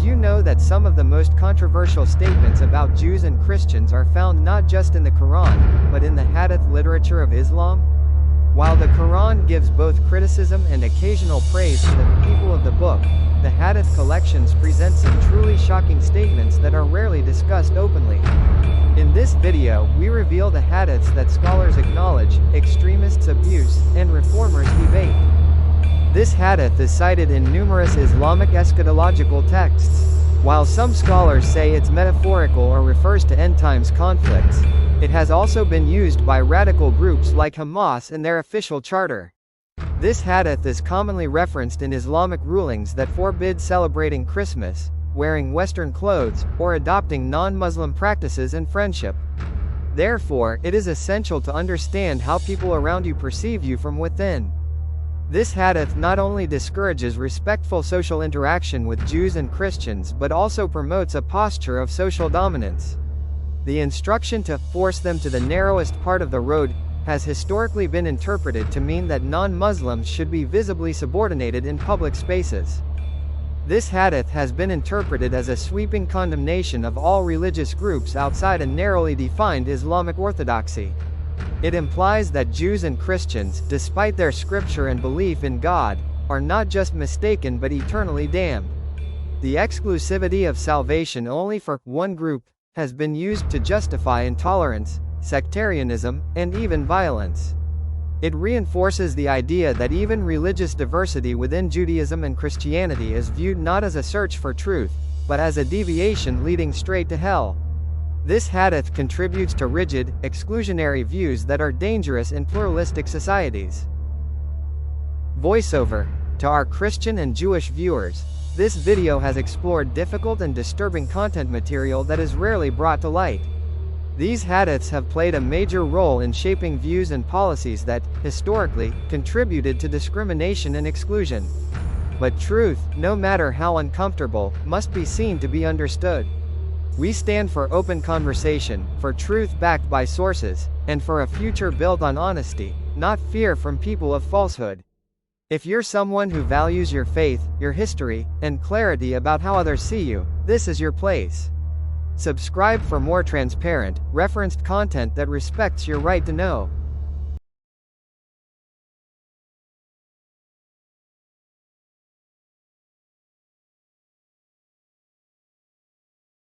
you know that some of the most controversial statements about Jews and Christians are found not just in the Quran, but in the Hadith literature of Islam? While the Quran gives both criticism and occasional praise to the people of the book, the Hadith collections present some truly shocking statements that are rarely discussed openly. In this video, we reveal the Hadiths that scholars acknowledge, extremists abuse, and reformers debate. This Hadith is cited in numerous Islamic eschatological texts. While some scholars say it's metaphorical or refers to end-times conflicts, it has also been used by radical groups like Hamas in their official charter. This Hadith is commonly referenced in Islamic rulings that forbid celebrating Christmas, wearing Western clothes, or adopting non-Muslim practices and friendship. Therefore, it is essential to understand how people around you perceive you from within. This Hadith not only discourages respectful social interaction with Jews and Christians but also promotes a posture of social dominance. The instruction to force them to the narrowest part of the road has historically been interpreted to mean that non-Muslims should be visibly subordinated in public spaces. This Hadith has been interpreted as a sweeping condemnation of all religious groups outside a narrowly defined Islamic orthodoxy. It implies that Jews and Christians, despite their scripture and belief in God, are not just mistaken but eternally damned. The exclusivity of salvation only for one group has been used to justify intolerance, sectarianism, and even violence. It reinforces the idea that even religious diversity within Judaism and Christianity is viewed not as a search for truth, but as a deviation leading straight to hell. This Hadith contributes to rigid, exclusionary views that are dangerous in pluralistic societies. Voiceover. To our Christian and Jewish viewers, this video has explored difficult and disturbing content material that is rarely brought to light. These Hadiths have played a major role in shaping views and policies that, historically, contributed to discrimination and exclusion. But truth, no matter how uncomfortable, must be seen to be understood. We stand for open conversation, for truth backed by sources, and for a future built on honesty, not fear from people of falsehood. If you're someone who values your faith, your history, and clarity about how others see you, this is your place. Subscribe for more transparent, referenced content that respects your right to know.